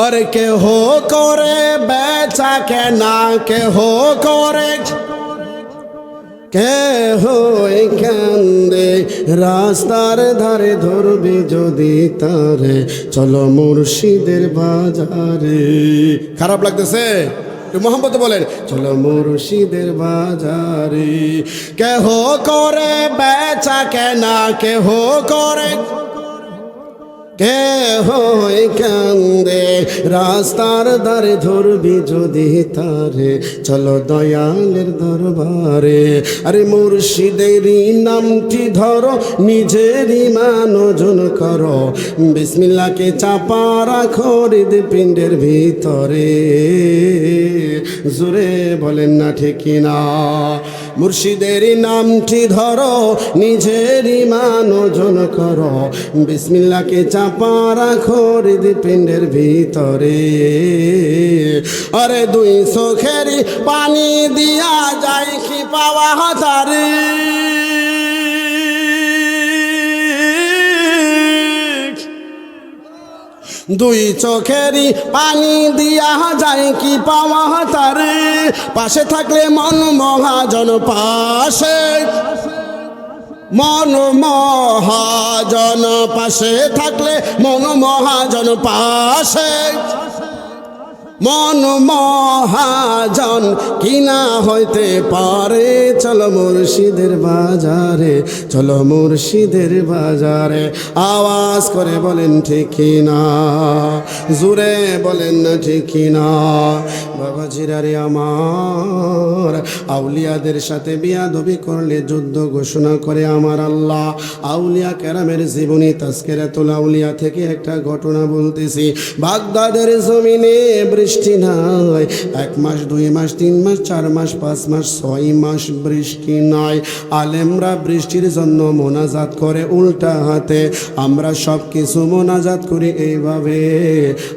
আরে কেহ করে বেচা কেনা, কেহ করে কেহ কান্দে রাস্তার ধারে, ধরবি যদি তারে চলো মুর্শিদের বাজারে। খারাপ লাগতেছে? মোহাম্মদ বলেন চলো মুর্শিদের বাজারে। কেহ করে বেচা কেনা, কেহ করে কেহ কান্দে রাস্তার ধারে, ধরবি যদি তারে চলো দয়ালের দরবারে। আরে মুর্শিদেরই নামটি ধরো, নিজেরই মান ওজন করো, বিসমিল্লাহকে চাপা রাখো হৃদপিণ্ডের ভিতরে। জোরে বলেন না ঠিক কিনা? মুর্শিদেরই নামটি ধরো, নিজেরই মান ওজন করো, বিসমিল্লাহকে চাপা রাখো হৃদপিণ্ডের ভিতরে। আরে দুই চোখেরই পানি দিয়া যায় কি পাওয়া তারে, দুই চোখেরই পানি দিয়া যায় কি পাওয়া তারে। পাশে থাকলে মন মহাজন, পাশে মন মহাজন, পাশে থাকলে মন মহাজন, পাশে মন মহাজন কিনা হইতে পারে। চলো মুর্শিদের বাজারে, চলো মুর্শিদের বাজারে। আওয়াজ করে বলেন ঠিক কিনা? জোরে বলেন না ঠিক কিনা? বাবাজিরারে আমার, আউলিয়াদের সাথে বিয়াদবি করলে যুদ্ধ ঘোষণা করে আমার আল্লাহ। আউলিয়া কেরামের জীবনী তাজকিরাতুল আউলিয়া থেকে একটা ঘটনা বলতেছি। বাগদাদের জমিনে বৃষ্টি নাই, 1 মাস 2 মাস 3 মাস 4 মাস 5 মাস 6 মাস বৃষ্টি নাই। আলেমরা বৃষ্টির জন্য মোনাজাত করে উল্টা হাতে, আমরা সব কিছু মোনাজাত করি এইভাবে,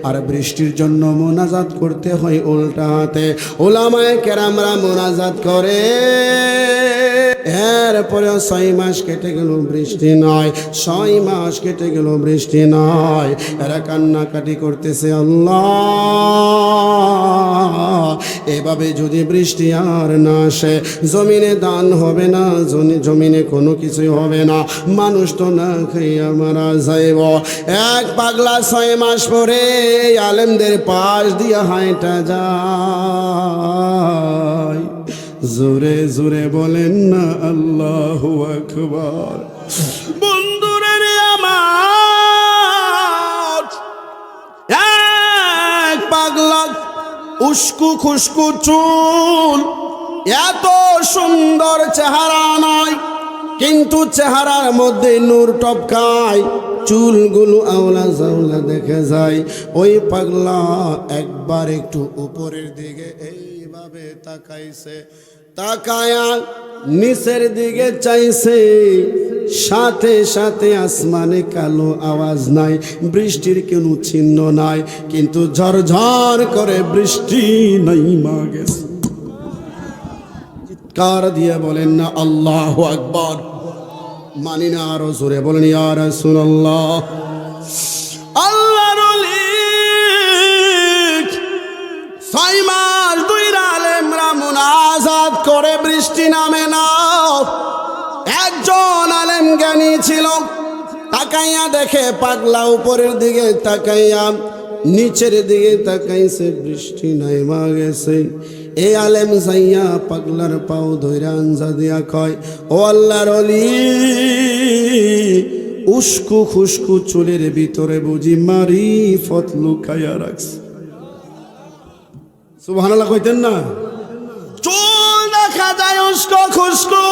আর বৃষ্টির জন্য মোনাজাত করতে হয় উল্টা হাতে। ওলামায়ে কেরামরা মোনাজাত করে, এরপরেও 6 মাস কেটে গেল বৃষ্টি নয়, 6 মাস কেটে গেল বৃষ্টি নয়। এরা কান্নাকাটি করতেছে, আল্লাহ এভাবে যদি বৃষ্টি আর না আসে, জমিনে দান হবে না, জমিনে কোনো কিছুই হবে না, মানুষ তো না খাইয়া মারা যাইব। এক পাগলা 6 মাস পরে আলেমদের পাশ দিয়া হাঁটা যায়। জোরে জোরে বলেন না আল্লাহু আকবার। বন্ধুরে রে আমার, এক পাগলা উস্কু খুস্কু চুল, এত সুন্দর চেহারা নয়, কিন্তু চেহারার মধ্যে নূর টপকায়, চুলগুলো আওলা জাওলা দেখে যায়। ওই পাগলা একবার একটু উপরের দিকে এইভাবে তাকাইছে, তাকায়া নিচের দিকে চাইছে, সাথে সাথে আসমানে কালো, আওয়াজ নাই, বৃষ্টির কোনো চিহ্ন নাই, কিন্তু ঝরঝর করে বৃষ্টি নাইমা গেছে। চিৎকার দিয়ে বলেন না আল্লাহু আকবার। মানি না আরো জোরে বলেন ইয়া রাসূলুল্লাহ। আল্লাহর ওলি 6 মাস 2 আলেমরা মুনাজাত করে, বৃষ্টি নামে না। একজন আলেম জ্ঞানী ছিল, তাকাইয়া দেখে পাগলা উপরের দিকে তাকাইয়া নিচের দিকে তাকাইছে, বৃষ্টি নাইমা গেছে। এ আলেম যাইয়া পাগলার পাও ধইরা আঞ্জা দিয়া কয়, ও আল্লাহর ওলি, উস্কু খুস্কু চুলের ভিতরে বুঝি মারিফত লুকাইয়া রাখছে। সুবহানাল্লাহ কইতেন না? চুল দেখা যায় উস্কু খুস্কু,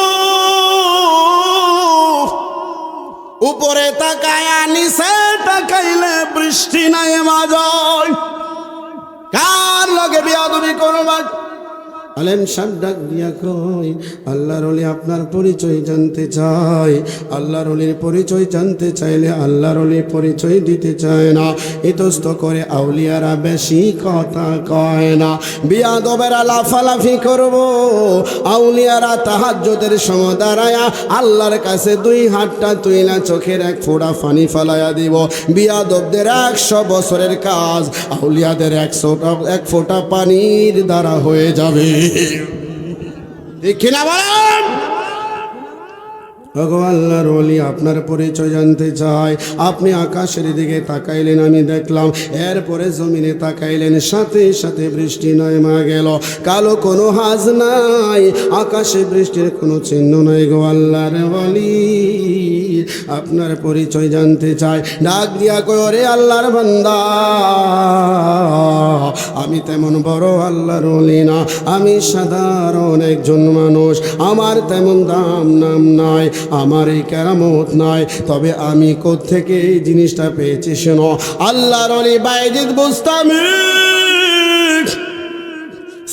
উপরে তাকায়া নিচে তাকাইলে বৃষ্টি নাই মাঝয়। কার লগে বিয়াদবি করবা? আলেম সাহেব ডাক দিয়া কই, আল্লাহর ওলি আপনার পরিচয় জানতে চাই। আল্লাহর ওলির পরিচয় জানতে চাইলে আল্লাহর ওলি পরিচয় দিতে চায় না। ইতস্ত করে আউলিয়ারা বেশি কথা কয় না। বিয়াদবেরা লাফালাফি করব, আউলিয়ারা তাহাজ্জুদের সময় দাঁড়ায়া আল্লাহর কাছে দুই হাতটা তুইলা চোখের এক ফোঁটা পানি ফালাইয়া দিব। বিয়াদবদের 100 বছরের কাজ আউলিয়াদের 1 ফোঁটা পানির দ্বারা হয়ে যাবে। ঠিক কিনা বলেন? ওগো আল্লাহর ওলি, আপনার পরিচয় জানতে চাই। আপনি আকাশের দিকে তাকাইলেন, আমি দেখলাম। এরপরে জমিনে তাকাইলেন, সাথে সাথে বৃষ্টি নেমে গেল। কালো কোনো হাজ নাই, আকাশে বৃষ্টির কোনো চিহ্ন নাই। গো আল্লাহর ওলি, আপনার পরিচয় জানতে চাই। ডাক দিয়া কই, ওরে আল্লাহর বান্দা, আমি তেমন বড় আল্লাহর ওলি না, আমি সাধারণ একজন মানুষ। আমার তেমন দাম নাম নাই, আমার এই কেরামত নাই, তবে আমি কোত্থেকে এই জিনিসটা পেয়েছি শোনো। আল্লাহর ওলি বাইজিদ বুস্তামি,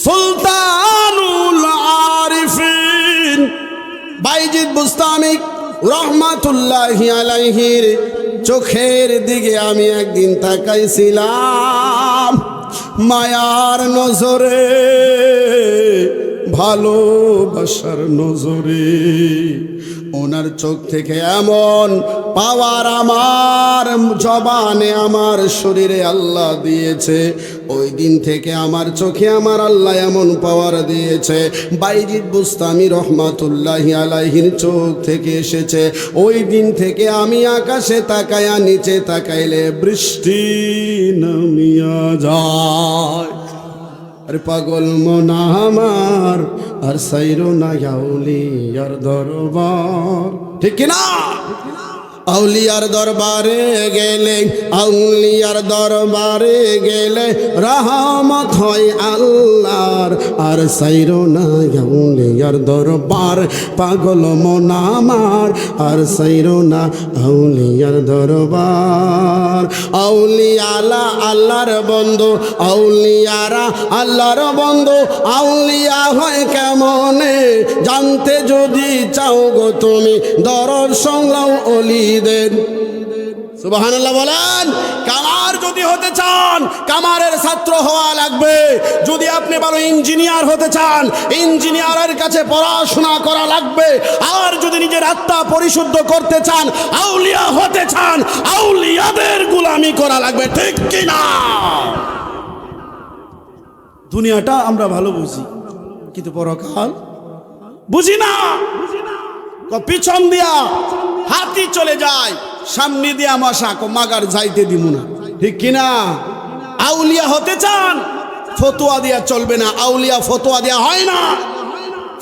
সুলতানুল আরিফিন বাইজিদ বুস্তামি রহমাতুল্লাহি আলাইহির চোখের দিকে আমি একদিন তাকাইছিলাম মায়ার নজরে, ভালোবাসার নজরে। ওনার চোখ থেকে এমন পাওয়ার আমার জবানে, আমার শরীরে আল্লাহ দিয়েছে। ওই দিন থেকে আমার চোখে আমার আল্লাহ এমন পাওয়ার দিয়েছে। বাইজিদ বুস্তামি রহমাতুল্লাহি আলাইহির চোখ থেকে এসেছে। ওই দিন থেকে আমি আকাশে তাকায়া, নিচে তাকাইলে বৃষ্টি নামিয়া যায়। আর পাগল মন আমার, আর সাইরো না আউলিয়ার দরবার। ঠিক কিনা? আউলিয়ার দরবারে গেলে, আউলিয়ার দরবারে গেলে রহমত হয় আল্লাহর, আর সাইরো না আউলিয়ার দরবার। পাগল মন আমার, আর সাইরো না আউলিয়ার দরবার। আউলিয়ালা আল্লাহর বন্ধু, আউলিয়ারা আল্লাহর বন্ধু। আউলিয়া হয় কেমনে জানতে যদি চাও গো তুমি, দর্শন লাও ওলি দেন। সুবহানাল্লাহ বলেন। কামার যদি হতে চান, কামারের ছাত্র হওয়া লাগবে। যদি আপনি ভালো ইঞ্জিনিয়ার হতে চান, ইঞ্জিনিয়ারের কাছে পড়াশোনা করা লাগবে। আর যদি নিজের আত্মা পরিশুদ্ধ করতে চান, আউলিয়া হতে চান, আউলিয়াদের গোলামি করা লাগবে। ঠিক কিনা? দুনিয়াটা আমরা ভালো বুঝি, কিন্তু পরকাল বুঝি না। পিছন দিয়া হাতি চলে যায়, সামনে দিয়া মশা, মাগার যাইতে দিব না। ঠিক কিনা? আউলিয়া হতে চান, ফতোয়া দিয়া চলবে না। আউলিয়া ফতোয়া দিয়া হয় না।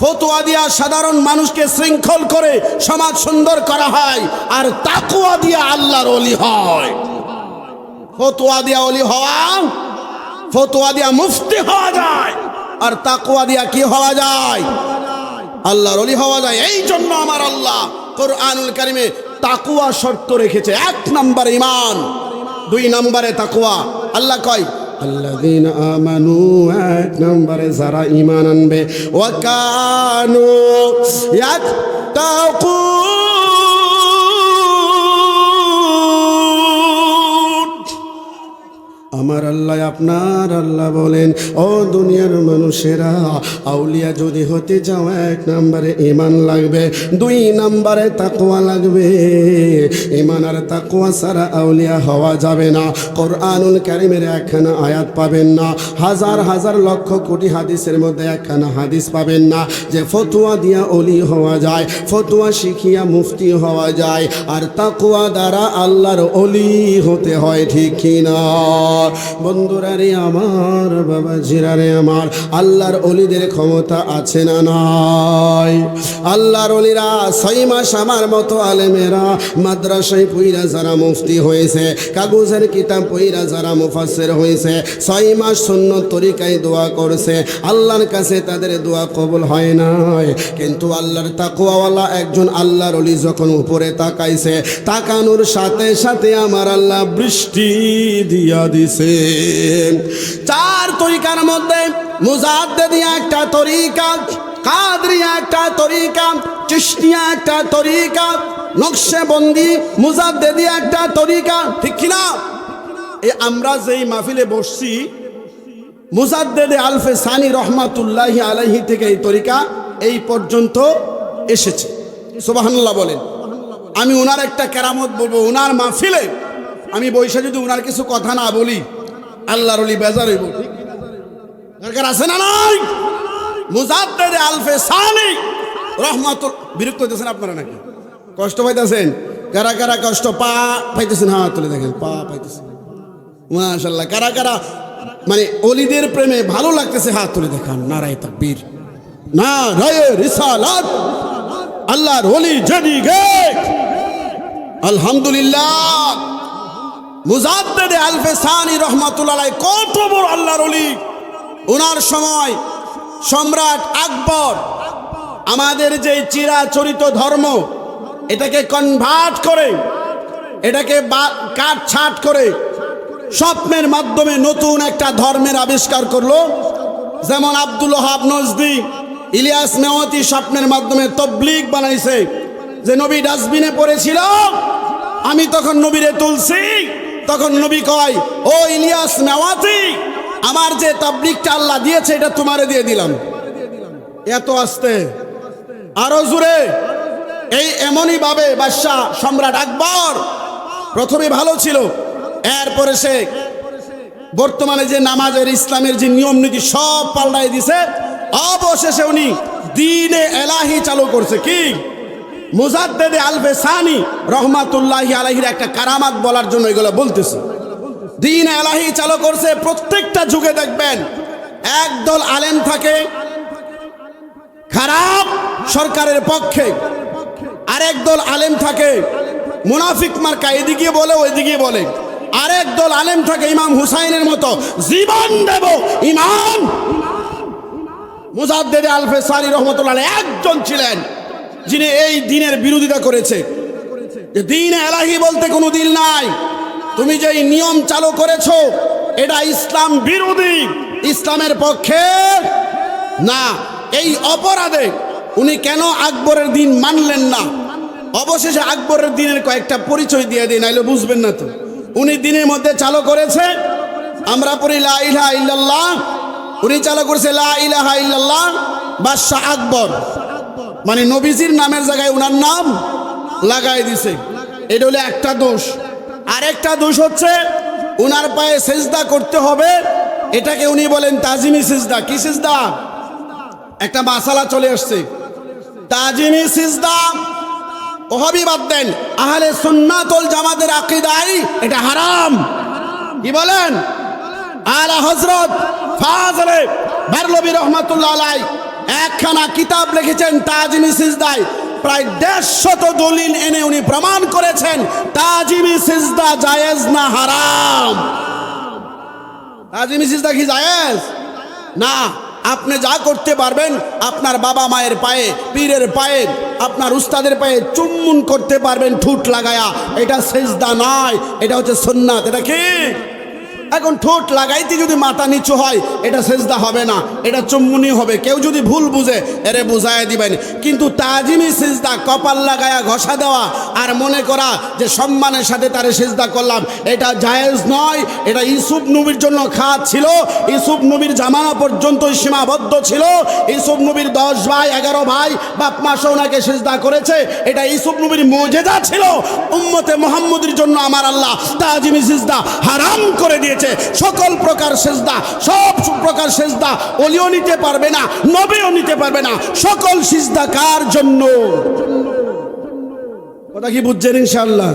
ফতোয়া দিয়া সাধারণ মানুষকে শৃঙ্খল করে সমাজ সুন্দর করা হয়, আর তাকওয়া দিয়া আল্লাহর ওলি হয়। ফতোয়া দিয়া ওলি হওয়া, ফতোয়া দিয়া মুফতি হওয়া যায়, আর তাকওয়া দিয়া কি হওয়া যায়? আল্লাহর ওলি হওয়া যায়। এই জন্য আমার আল্লাহ কোরআনুল কারিমে তাকওয়া শর্ত রেখেছে। 1 নম্বরে ঈমান, 2 নম্বরে তাকওয়া। আল্লাহ কয় আল্লাযীনা আমানু, 1 নম্বরে যারা ঈমান আনবে, ওয়া কানু ইয়াত্তাকুন। আমার আল্লাহ, আপনার আল্লাহ বলেন, ও দুনিয়ার মানুষেরা, আউলিয়া যদি হতে যাও 1 নম্বরে ঈমান লাগবে, 2 নম্বরে তাকওয়া লাগবে। ঈমান আর তাকওয়া ছাড়া আউলিয়া হওয়া যাবে না। কোরআনুল কারীমের একখানা আয়াত পাবেন না, হাজার হাজার লক্ষ কোটি হাদিসের মধ্যে একখানা হাদিস পাবেন না যে ফতোয়া দিয়া ওলি হওয়া যায়, ফতোয়া শিখিয়া মুফতি হওয়া যায়, আর তাকওয়া দ্বারা আল্লাহর ওলি হতে হয়। ঠিক কিনা বন্ধুরা রে আমার, বাবাজিরা রে আমার, আল্লাহর ওলিদের ক্ষমতা আছে না নাই? আল্লাহর ওলিরা 6 মাস আমার মতো আলেমেরা মাদ্রাসায় পইরা যারা মুফতি হয়েছে, কাগজের কিতাব পইরা যারা মুফাসসির হয়েছে, 6 মাস সুন্নত তরিকায় দোয়া করছে, আল্লাহর কাছে তাদের দোয়া কবুল হয় নাই। কিন্তু আল্লাহর তাকওয়াওয়ালা একজন আল্লাহর ওলি যখন উপরে তাকাইছে, তাকানোর সাথে সাথে আমার আল্লাহ বৃষ্টি দিয়া দিছে। দিছে। চার তরিকার মধ্যে মুজাদ্দিদিয়া একটা তরিকা, কাদরিয়া একটা তরিকা, চিশতিয়া একটা তরিকা, নকশবন্দি মুজাদ্দিদিয়া একটা তরিকা, ঠিক কিনা? এই আমরা যেই মাহফিলে বসছি, মুজাদ্দিদে আলফে সানি রহমাতুল্লাহি আলাইহি থেকে এই তরিকা এই পর্যন্ত এসেছে। সুবহানাল্লাহ বলেন। আমি ওনার একটা কেরামত বলবো, ওনার মাহফিলে আমি বৈশা যদি ওনার কিছু কথা না বলি আল্লাহর ওলি বেজার হইব, ঠিক দরকার আছে না নাই? মুজাদ্দিদে আলফে সানি রহমাতুল, বিরক্ত হইতেছেন আপনারা নাকি? কষ্ট পাইতেছেন? কারা কারা কষ্ট পাইতেছেন হাত তুলে দেখেন, পাইতেছেন মাশাআল্লাহ। কারা কারা মানে অলিদের প্রেমে ভালো লাগতেছে হাত তুলে দেখান। নারায়ে তাকবীর, নারায়ে রিসালাত, আল্লাহর ওলি যেদিকে। আলহামদুলিল্লাহ। মুজাদ্দিদে আলফে সানি রহমাতুল্লাহ আলাইহি কত বড় আল্লাহর ওলি। ওনার সময় সম্রাট আকবর আমাদের যে চিরাচরিত ধর্ম এটাকে কনভার্ট করে, এটাকে কাটছাট করে স্বপ্নের মাধ্যমে নতুন একটা ধর্মের আবিষ্কার করলো। যেমন আব্দুল ওহাব নজদি, ইলিয়াস মেওয়াতি স্বপ্নের মাধ্যমে তবলিগ বানাইছে যে নবী ডাস্টবিনে পড়েছিল, আমি তখন নবীরে তুলছি। তখন নবী কয়, ও ইলিয়াস মেওয়াতি, আমার যে তবলিগটা আল্লাহ দিয়েছে এটা তোমারে দিয়ে দিলাম। এত আস্তে, আরো জোরে। এই এমনই ভাবে বাদশাহ সম্রাট আকবর প্রথমে ভালো ছিল, এরপরে সে বর্তমানে যে নামাজের ইসলামের যে নিয়ম নীতি সব পাল্টাই দিছে। অবশেষে উনি দ্বীনে এলাহি চালু করছে। কি? মুজাদ্দিদে আলফে সানি রহমাতুল্লাহি আলাইহির একটা কারামাত বলার জন্য এগুলো বলতেছে। দ্বীনে এলাহি চালু করছে। প্রত্যেকটা যুগে দেখবেন একদল আলেম থাকে খারাপ সরকারের পক্ষে, আরেক দল আলেম থাকে মুনাফিক মার্কা, এদিকে বলে ওইদিকে বলে। আরেক দল আলেম থাকে ইমাম হুসাইনের মতো, জীবন দেব ইমান। মুজাদ্দিদে আলফে সানি রহমাতুল্লাহ আলাইহি একজন ছিলেন যিনি এই দ্বীনের বিরোধিতা করেছে। যে দ্বীনে এলাহি বলতে কোনো দিন নাই, তুমি যে নিয়ম চালু করেছো এটা ইসলাম বিরোধী, ইসলামের পক্ষে না। এই অপরাধে উনি কেন আকবরের দিন মানলেন না? অবশেষে আকবরের দিনের কয়েকটা পরিচয় দিয়ে দিই, নাইলে বুঝবেন না তো। উনি দিনের মধ্যে চালু করেছে, আমরা পড়ি লা ইলাহা ইল্লাল্লাহ, উনি চালু করেছে লা ইলাহা ইল্লাল্লাহ। বাদশাহ আকবর মানে নবীজির নামের জায়গায় উনার নাম লাগাই দিছে। এটা হলো একটা দোষ। আরেকটা দোষ হচ্ছে উনার পায়ে সেজদা করতে হবে, এটাকে উনি বলেন তাজিমি সিজদা। কি সিজদা? একটা মাসালা চলে আসছে, তাজিমি সিজদা। ওহাবি বাদ দেন, আহলে সুন্নাত ওয়াল জামাতের আকীদায় এটা হারাম। কি বলেন? আলা হযরত ফাজলে বারলবী রহমাতুল্লাহ আলাইহি একখানা কিতাব লিখেছেন তাজিমি সিজদায়। প্রায় 150 দলিল এনে উনি প্রমাণ করেছেন তাজিমি সিজদা জায়েজ না হারাম। তাজিমি সিজদা কি জায়েজ? না। আপনি যা করতে পারবেন আপনার বাবা মায়ের পায়ে, পীরের পায়ে, আপনার উস্তাদের পায়ে চুম্বন করতে পারবেন ঠোঁট লাগায়া, এটা সিজদা নয়, এটা হচ্ছে সুন্নাত। এটা কি? এখন ঠোঁট লাগাইতে যদি মাথা নিচু হয় এটা সেজদা হবে না, এটা চুম্বনি হবে। কেউ যদি ভুল বুঝে এরে বুঝায় দিবেন। কিন্তু তাজিমি সিজদা কপাল লাগায়া ঘষা দেওয়া আর মনে করা যে সম্মানের সাথে তারে সিজদা করলাম, এটা জায়েজ নয়। এটা ইউসুফ নবীর জন্য খাত ছিল, ইউসুফ নবীর জামানা পর্যন্তই সীমাবদ্ধ ছিল। ইউসুফ নবীর 10 ভাই 11 ভাই বাপ মা সহ ওনাকে সিজদা করেছে, এটা ইউসুফ নবীর মুজিজা ছিল। উম্মতে মুহাম্মদের জন্য আমার আল্লাহ তাজিমি সিজদা হারাম করে দিয়েছে। সকল প্রকার সেজদা, সব প্রকার সেজদা ওলিও নিতে পারবে না, নবীও নিতে পারবে না। সকল সিজদা কার জন্য? কথা কি বুঝছেন? ইনশাআল্লাহ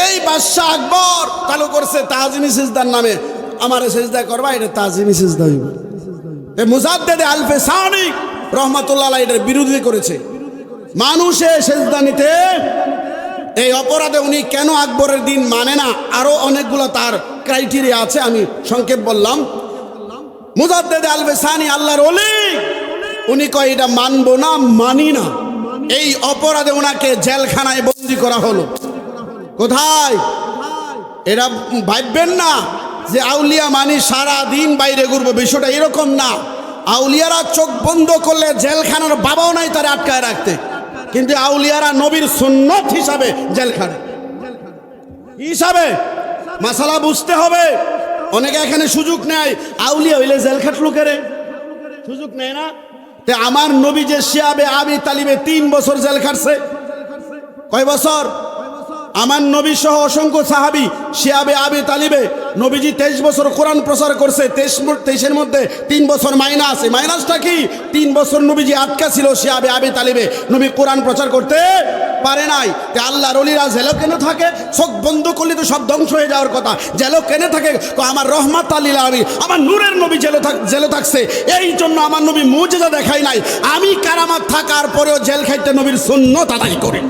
এই বাদশাহ আকবর চালু করছে তাজিমি সিজদার নামে। আমারে সিজদা করবা, এটা তাজিমি সিজদা হইব। এই মুজাদ্দিদে আলফে সানি রহমাতুল্লাহ আলাইহি এর বিরোধিতা করেছে। মানুষে সিজদা নিতে, এই অপরাধে উনি কেন আকবরের দিন মানে না, আরো অনেকগুলো তার ক্রাইটেরিয়া আছে, আমি সংক্ষেপ বললাম। মুজাদ্দিদে আলফে সানি আল্লাহর ওলি, উনি কয় এটা মানবো না, মানি না। এই অপরাধে ওনাকে জেলখানায় বন্দী করা হলো। কোথায়? এটা ভাববেন না যে আউলিয়া মানি সারা দিন বাইরে ঘুরবো, বিষয়টা এরকম না। আউলিয়ারা চোখ বন্ধ করলে জেলখানার বাবাও নাই তারা আটকায় রাখতে, কিন্তু আউলিয়ারা নবীর সুন্নত হিসাবে জেলখানা হিসাবে মাসালা বুঝতে হবে। অনেকে এখানে সুযোগ নেয়, আউলিয়া হইলে জেল খাটলো কেরে, সুযোগ নেয় না। তে আমার নবী যে শিয়াবে আবি তালিবে 3 বছর জেল খাটছে, কয় বছর? আমার নবী সহ অসংখ্য সাহাবী শিয়াবে আবি তালিবে নবীজি 23 বছর কোরআন প্রচার করছে। 23-এর মধ্যে 3 বছর মাইনাস। এই মাইনাসটা কি? 3 বছর নবীজি আটকা ছিল শিয়াবে আবি তালিবে, নবী কোরআন প্রচার করতে পারে নাই। তে আল্লাহর ওলিরা জেলে কেন থাকে? চোখ বন্ধ করলে তো সব ধ্বংস হয়ে যাওয়ার কথা। জেলে কেন থাকে? আমার রহমাত লিল আলামিন, আমার নূরের নবী জেলে থাকছে, এই জন্য আমার নবী মুজিজা দেখাই নাই। আমি কারামাত থাকার পরেও জেল খাইতে নবীর সুন্নত আদায় করি।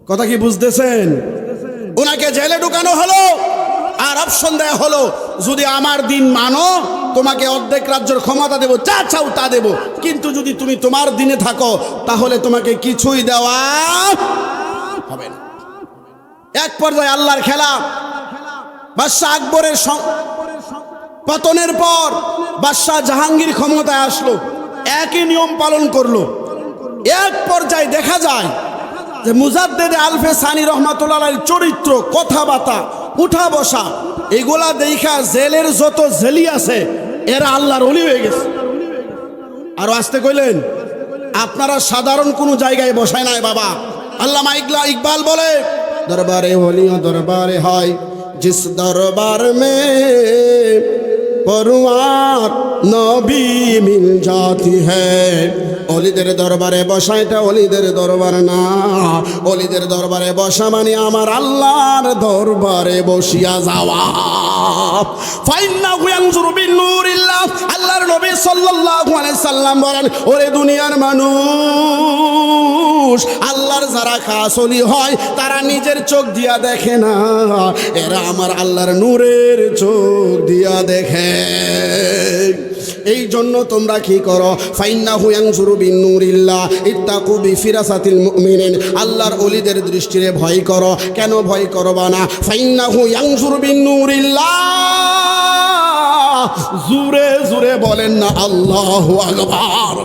কথা কি বুঝতেছেন? ওনাকে জেলে ঢুকানো হলো, আর অপশন দেয়া হলো, যদি আমার দিন মানো তোমাকে অর্ধেক রাজ্যের ক্ষমতা দেব, যা চাও তা দেব, কিন্তু যদি তুমি তোমার দিনে থাকো তাহলে তোমাকে কিছুই দেওয়া হবে না। এক পর্যায়ে আল্লাহর খেলা, বাদশাহ আকবরের পতনের পর বাদশাহ জাহাঙ্গীর ক্ষমতায় আসলো, একই নিয়ম পালন করলো। এক পর্যায়ে দেখা যায় যে মুজাদ্দেদে আলফে সানি রহমাতুল্লাহ আলাইহির চরিত্র, কথাবার্তা, উঠা বসা, এগুলা দেখা জেলের যত জেলি আছে এরা আল্লাহর ওলি হয়ে গেছে। আর আসতে কইলেন আপনারা সাধারণ কোনো জায়গায় বসায় নাই বাবা। আল্লামা ইকবাল বলে, দরবারে ওলিও দরবারে হয়, জিস দরবার মে পরওয়ার নবী মিল জাতি হ্যায়। অলিদের দরবারে বসা এটা অলিদের দরবার না। অলিদের দরবারে বসা মানে আমার আল্লাহর দরবারে বসিয়া যাওয়া। ফাইন্নাহু ইয়ানজুরু বিনূরিল্লাহ, আল্লাহর নবী সাল্লাল্লাহু আলাইহি সাল্লাম বলেন, ওরে দুনিয়ার মানুষ, আল্লাহর যারা খাস ওলি হয় তারা নিজের চোখ দিয়া দেখে না, এরা আমার আল্লাহর নূরের চোখ দিয়া দেখে। এই জন্য তোমরা কি করো? ফাইন্নাহু ইয়ানজুরু বিনূরিল্লাহ ইত্তাকু বিফিরাসাতিল মুমিনিন, আল্লাহর ওলিদের দৃষ্টিতে ভয় করো। কেন ভয় করবা না? ফাইন্নাহু ইয়ানজুরু বিনূরিল্লাহ, জোরে জোরে বলেন না আল্লাহু আকবার।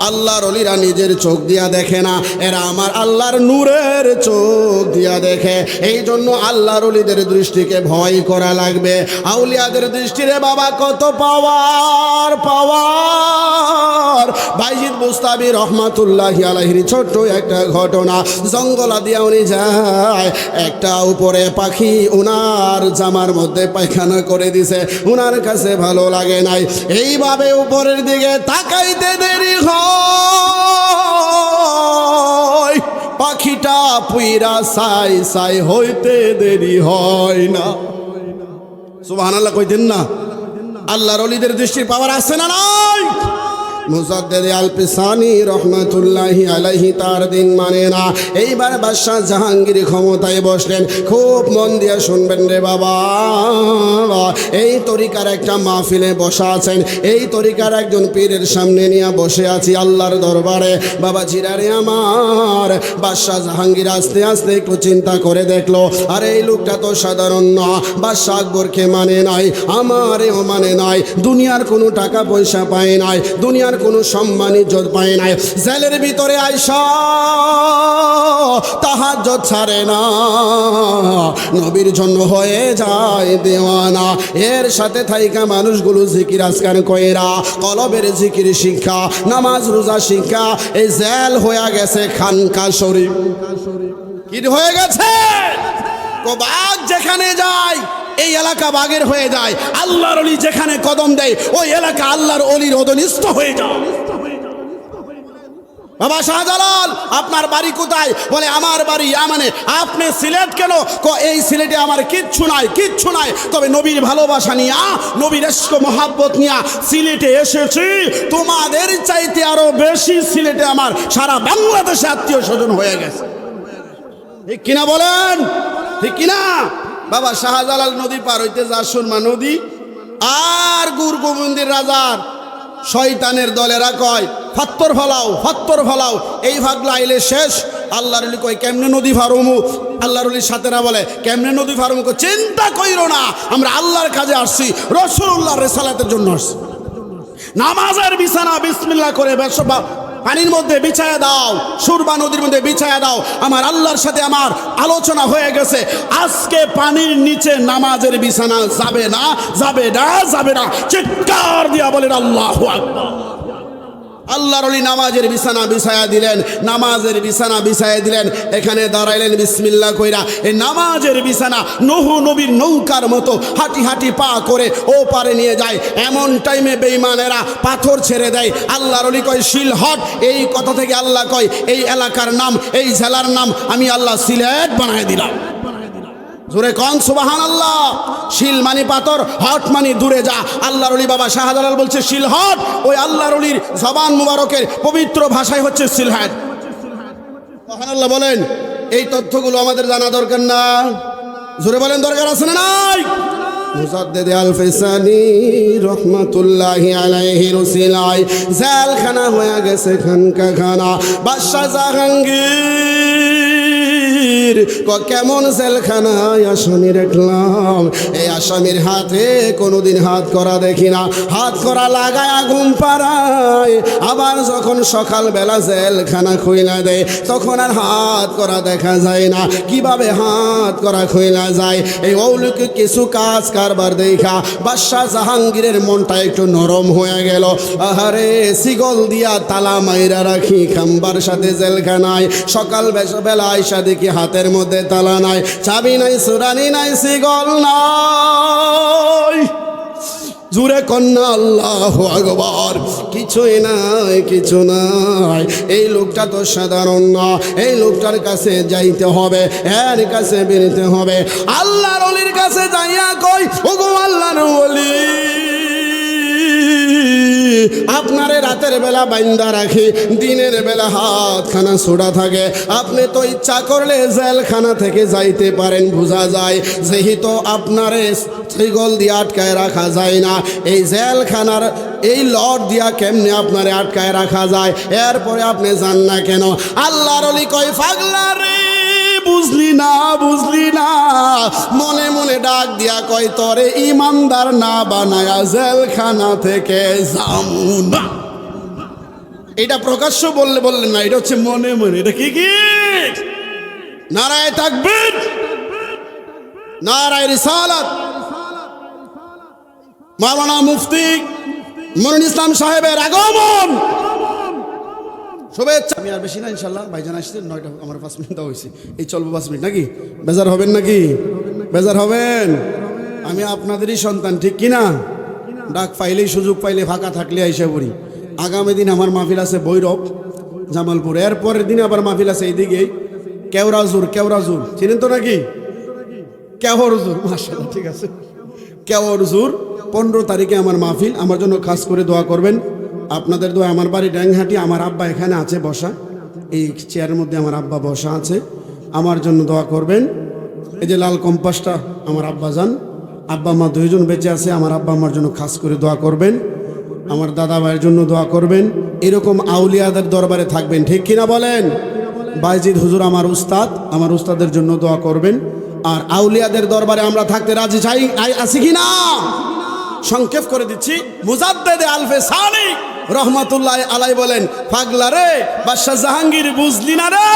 আল্লাহর ওলিরা নিজের চোখ দিয়া দেখে না, এরা আমার আল্লাহর নূরের চোখ দিয়া দেখে। এই জন্য আল্লাহর ওলিদের দৃষ্টিকে ভয় করা লাগবে। আউলিয়াদের দৃষ্টিরে বাবা কত পাওয়ার পাওয়ার। বাইজিদ বুস্তামি রহমাতুল্লাহি আলাইহির ছোট্ট একটা ঘটনা, জঙ্গলা দিয়া উনি যায়, একটা উপরে পাখি উনার জামার মধ্যে পায়খানা করে দিছে, উনার কাছে ভালো লাগে নাই। এইভাবে উপরের দিকে তাকাইতে দেরি হয়, পাখিটা পুইরা সাই সাই হইতে দেরি হয় না। সুবহানাল্লাহ কইতেন না? আল্লাহর ওলিদের দৃষ্টির পাওয়ার আছে না নাই? মুজাদ্দেদে আলফে সানি রহমাতুল্লাহি আলাইহি তার দিন মানে না। এইবার বাদশাহ জাহাঙ্গীর ক্ষমতায় বসলেন। খুব মন দিয়ে শুনবেন রে বাবা, এই তরিকার একটা মাহফিলে বসা আছেন, এই তরিকার একজন পীরের সামনে নিয়ে বসে আছি আল্লাহর দরবারে। বাবা জিরারে আমার, বাদশাহ জাহাঙ্গীর আস্তে আস্তে একটু চিন্তা করে দেখলো, আরে এই লোকটা তো সাধারণ না, বাদশাহ আকবরকে মানে নাই, আমারেও মানে নাই, দুনিয়ার কোনো টাকা পয়সা পায় নাই, দুনিয়ার কোনো সম্মান ইজ্জত পায় নাই, জেলের ভিতরে আইসা তাহাজ্জুদ ছাড়ে না, নবীর জন্য হয়ে যায় দেওয়ানা। এর সাথে থাইকা মানুষগুলো জিকির আজকার কইরা কলবের জিকির শিক্ষা, নামাজ রোজা শিক্ষা, এই জেল হয়ে গেছে খানকা শরীফ। কি হয়ে গেছে? বাঘ যেখানে যায় এই এলাকা বাঘের হয়ে যায়, আল্লাহর ওলি যেখানে কদম দেয় ওই এলাকা আল্লাহর ওলির অধীনস্থ হয়ে যায়। বাবা শাহজালাল, আপনার বাড়ি কোথায়? বলে আমার বাড়ি মানে। আপনি সিলেট কেন? এই সিলেটে আমার কিচ্ছু নাই, কিচ্ছু নাই, তবে নবীর ভালোবাসা নিয়া, নবীর ইশক মহাব্বত নিয়া সিলেটে এসেছি। তোমাদের চাইতে আরো বেশি সিলেটে আমার সারা বাংলাদেশে আত্মীয় স্বজন হয়ে গেছে। ঠিক কিনা বলেন? ঠিক কিনা? বাবা শাহজালাল নদী পার হইতে যা সুরমা নদী আর গুর গোবিন্দের রাজার শয়তানের দলেরা কয় ফাত্তর ফলাও এই ভাগলা আইলে শেষ। আল্লাহর ওলি কয় কেমনে নদী ফারুমু? আল্লাহর ওলির সাথেরা বলে কেমনে নদী ফারুমু? চিন্তা কইরো না, আমরা আল্লাহর কাজে আসছি, রাসূলুল্লাহর রিসালাতের জন্য আসছি। নামাজের বিছানা বিসমিল্লাহ করে পানির মধ্যে বিছায়া দাও, সুরবা নদীর মধ্যে বিছায়া দাও। আমার আল্লাহর সাথে আমার আলোচনা হয়ে গেছে, আজকে পানির নিচে নামাজের বিছানা যাবে না, যাবে না, যাবে না। চিৎকার দিয়া বলেন আল্লাহু আকবার। আল্লাহর ওলি নামাজের বিছানা বিছায়া দিলেন, নামাজের বিছানা বিছায়া দিলেন, এখানে দাঁড়াইলেন বিসমিল্লাহ কইরা। এই নামাজের বিছানা নূহ নবীর নৌকার মতো হাঁটি হাঁটি পা করে ও পারে নিয়ে যায়। এমন টাইমে বেঈমানেরা পাথর ছেড়ে দেয়। আল্লাহর ওলি কয় শিলহট, এই কথা থেকে আল্লাহ কয় এই এলাকার নাম, এই জেলার নাম আমি আল্লাহ সিলেট বানায় দিলাম। জোরে কন সুবহানাল্লাহ। শিল মানি পাথর, হট মানি দূরে যা। আল্লাহর ওলি বাবা শাহজালাল বলছে শিলহট, ওই আল্লাহর ওলির জবান মুবারকের পবিত্র ভাষায় হচ্ছে সিলহাট। সুবহানাল্লাহ বলেন। এই তথ্যগুলো আমাদের জানা দরকার না? জোরে বলেন দরকার আছে না নাই? মুজাদ্দিদ আল ফিসানি রহমাতুল্লাহি আলাইহি রসিলাই জেলখানা হয়ে গেছে খানকাখানা। বাদশা জাহাঙ্গীর কেমন জেলখানায় আসামি রাখলাম, এই আসামির হাতে কোনোদিন হাত করা দেখি না। হাত করা লাগায় আগুন পাড়ায়, আবার যখন সকালবেলা জেলখানা খুইলা দেয় তখন আর হাত করা দেখা যায় না। কিভাবে হাত করা খুইলা যায়? এই অলৌকিক কিছু কাজ কারবার দেখা বাদশা জাহাঙ্গীরের মনটা একটু নরম হয়ে গেল। আহারে সিগল দিয়া তালা মাইরা রাখি খাম্বার সাথে জেলখানায়। সকাল বেলা আইসা দেখি হাতের মধ্যে তালা নাই, চাবি নাই, সুরানি নাই, সিগল নাই। জুরে কন্যা আল্লাহু আকবার। কিছুই নাই, কিছু নাই। এই লোকটা তো সাধারণ না, এই লোকটার কাছে যাইতে হবে, এর কাছে বেরোতে হবে। আল্লাহর ওলির কাছে যাইয়া কই ওগো আল্লাহর ওলি, আপনারে রাতের বেলা বাইন্দা রাখি, দিনের বেলা হাতখানা ছোড়া থাকে। আপনি তো ইচ্ছা করলে জেলখানা থেকে যাইতে পারেন, বোঝা যায়। যেহেতু আপনারে সিগল দিয়ে আটকায় রাখা যায় না, এই জেলখানার এই লট দিয়া কেমনে আপনারে আটকায় রাখা যায়? এরপরে আপনি যান না কেন? আল্লাহর ওলি কয় পাগলা রে, বুঝলি না, বুঝলি না। মনে মনে ডাক দিয়া কয় তরে ইমানদার না বানায়া জেলখানা থেকে যামু না। এটা প্রকাশ্য বললেন না, এটা হচ্ছে মনে মনে। এটা কি কি? নারায়ে তাকবীর, নারায়ে রিসালাত। মাওলানা মুফতি মনিরুল ইসলাম সাহেবের আগমন, শুভেচ্ছা। আমি আর বেশি না, ইনশাল্লাহ ভাইজান আসছে 9টা, আমার 5 মিনিট দেওয়া হয়েছে। এই চলবো 5 মিনিট নাকি? বেজার হবেন নাকি? বেজার হবেন? আমি আপনাদেরই সন্তান, ঠিক কিনা? ডাক পাইলেই, সুযোগ পাইলে, ফাঁকা থাকলে আইসা পড়ি। আগামী দিন আমার মাহফিল আছে ভৈরব জামালপুর, এরপরের দিন আবার মাহফিল আছে এইদিকে কেওরাজুর। চিনেন তো নাকি? কেওরজুর, মাশাআল্লাহ, ঠিক আছে। কেওরজুর 15 তারিখে আমার মাহফিল। আমার জন্য খাস করে দোয়া করবেন। আপনাদের দোয়া। আমার বাড়ি ড্যাংহাটি, আমার আব্বা এখানে আছে বসা, এই চেয়ারের মধ্যে আমার আব্বা বসা আছে। আমার জন্য দোয়া করবেন। এই যে লাল কম্পাসটা আমার আব্বা যান, আব্বা মা 2 জন বেঁচে আছে। আমার আব্বা আমার জন্য খাস করে দোয়া করবেন। আমার দাদা ভাইয়ের জন্য দোয়া করবেন। এরকম আউলিয়াদের দরবারে থাকবেন, ঠিক কিনা বলেন? বাইজিদ হুজুর আমার উস্তাদ, আমার উস্তাদের জন্য দোয়া করবেন। আর আউলিয়াদের দরবারে আমরা থাকতে রাজি চাই, আছি কিনা? সংক্ষেপ করে দিচ্ছি। মুজাদ্দিদ আল ফিসানি রহমাতুল্লাহ আলাই বলেন, পাগলা রে বাদশা জাহাঙ্গীর, বুঝলি না রে?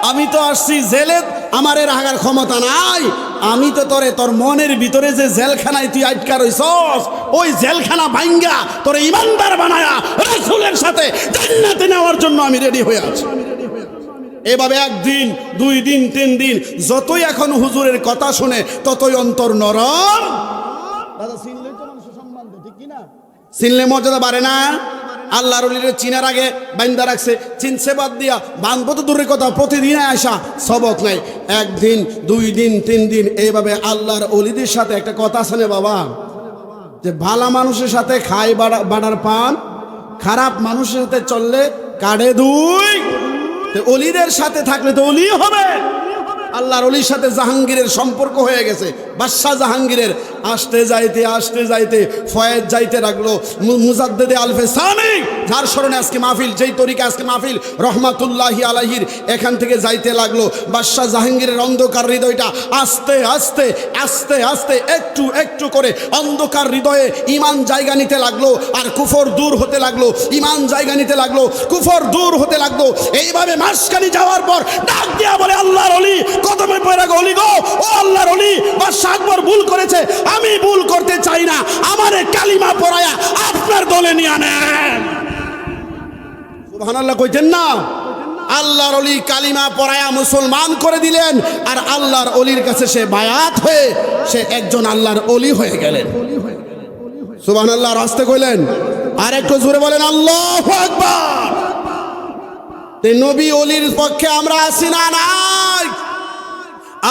আমি তো আসছি জেলে, আমার এর রাখার ক্ষমতা নাই। আমি তো তোর মনের ভিতরে যে জেলখানায় তুই আটকা রইছস, ওই জেলখানা ভাঙ্গা তোর ইমানদার বানায়া রাসূলের সাথে জান্নাতে নেওয়ার জন্য আমি রেডি হয়ে আছি। এভাবে 1 দিন, 2 দিন, 3 দিন, যতই এখন হুজুরের কথা শুনে ততই অন্তর নরম। দাদা চিনলেই তো মানুষের সম্মান দেয়, ঠিক কিনা? চিনলে মর্যাদা বাড়ে না? আল্লাহর ওলিরে চিনার আগে বাইন্দা রাখছে, চিনছে বাদ দিয়া বানবো তো দূরের কথা, প্রতিদিন আসা সবক নাই। 1 দিন, 2 দিন, 3 দিন, এইভাবে আল্লাহর ওলিদের সাথে একটা কথা আছে না বাবা, যে ভালো মানুষের সাথে খায় বাড়ার পান, খারাপ মানুষের সাথে চললে কাড়ে 2। ওলিদের সাথে থাকলে তো ওলি হবে। আল্লাহর ওলির সাথে জাহাঙ্গীরের সম্পর্ক হয়ে গেছে, বাদশা জাহাঙ্গীরের। আসতে যাইতে ফয়েজ যাইতে লাগলো মুজাদ্দেদে আলফে সানি, যার স্মরণে আজকে মাহফিল, যেই তরিকা আজকে মাহফিল রহমাতুল্লাহি আলাইহির, এখান থেকে যাইতে লাগলো বাদশাহ জাহাঙ্গীরের অন্ধকার হৃদয়টা আস্তে আস্তে আস্তে আস্তে একটু একটু করে অন্ধকার হৃদয়ে ঈমান জায়গা নিতে লাগলো, আর কুফর দূর হতে লাগলো, ঈমান জায়গা নিতে লাগলো, কুফর দূর হতে লাগলো। এইভাবে মাসখানি যাওয়ার পর ডাক দিয়া বলে, আল্লাহর ওলি কদমে পড়ে গো, ওলি গো, ও আল্লাহর ওলি, বাদশাহ আকবর ভুল করেছে, আমি ভুল করতে চাই না, আমারে কালিমা পড়ায়া আপনার দলে নিয়ে আনেন। সুবহানাল্লাহ কইতেন না? আল্লাহর ওলি কালিমা পড়ায়া মুসলমান করে দিলেন, আর আল্লাহর ওলির কাছে সে বায়াত হয়ে সে একজন আল্লাহর ওলি হয়ে গেলেন। সুবহানাল্লাহ রাস্তে কইলেন, আর একটু জোরে বলেন আল্লাহু আকবার। নবী ওলির পক্ষে আমরা আসি না? নাই।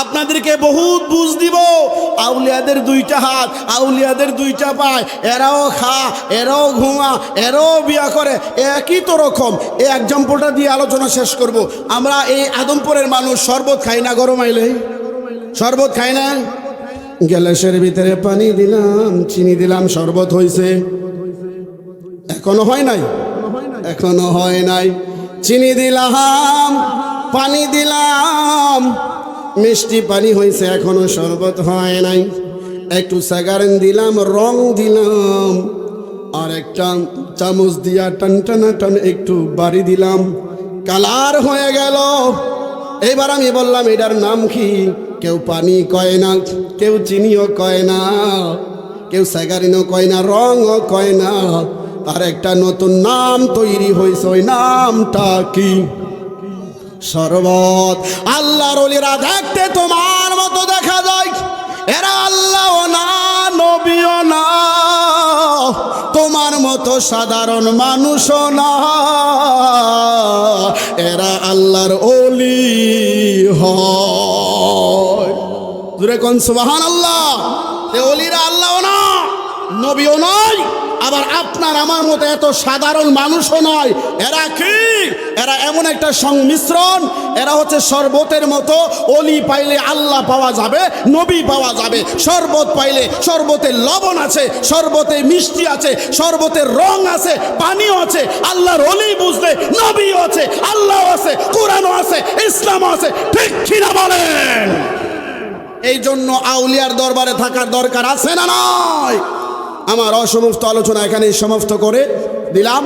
আপনাদেরকে বহুত বুঝ দিব, আউলিয়াদের দুইটা হাত, আউলিয়াদের দুইটা পায়, এরাও খা, এরাও ঘুমা, এরাও বিয়া করে, একই তো রকম। এই এক্সাম্পলটা দিয়ে আলোচনা শেষ করব। আমরা এই আদমপুরের মানুষ শরবত খাই না, গরম আইলে শরবত খাই না। গ্যালাসের ভিতরে পানি দিলাম, চিনি দিলাম, শরবত হয়েছে। এখনো হয় নাই, এখনো হয় নাই। চিনি দিলাম, পানি দিলাম, মিষ্টি পানি হয়েছে, এখনো শরবত হয় নাই। একটু সাগারেন দিলাম, রং দিলাম, আর একটা চামচ দিয়া টান টানা টান একটু বাড়ি দিলাম, কালার হয়ে গেল। এবার আমি বললাম, এটার নাম কি? কেউ পানি কয় না, কেউ চিনিও কয় না, কেউ সাগারিনও কয় না, রঙও কয় না, আর একটা নতুন নাম তৈরি হয়েছে। ওই নামটা কি? শরবত। আল্লাহর ওলিরা দেখতে তোমার মতো দেখা যায়, এরা আল্লাহ না, নবীও না, তোমার মতো সাধারণ মানুষও না, এরা আল্লাহর ওলি হয়। জোরে কোন সুবহানাল্লাহ। ওলিরা আল্লাহও না, নবীও নয়, আবার আপনার আমার মতো এত সাধারণ মানুষও নয়। এরা কি? এরা এমন একটা সংমিশ্রণ, এরা হচ্ছে শরবতের মতো। ওলি পাইলে আল্লাহ পাওয়া যাবে, নবী পাওয়া যাবে। শরবত পাইলে শরবতের লবণ আছে, শরবতে মিষ্টি আছে, শরবতের রং আছে, পানিও আছে। আল্লাহর ওলি বুঝলে নবীও আছে, আল্লাহ আছে, কোরআনও আছে, ইসলামও আছে। ঠিক কিনা বলেন? এই জন্য আউলিয়ার দরবারে থাকার দরকার আছে না নয়? আমার অসমাপ্ত আলোচনা এখানেই সমাপ্ত করে দিলাম।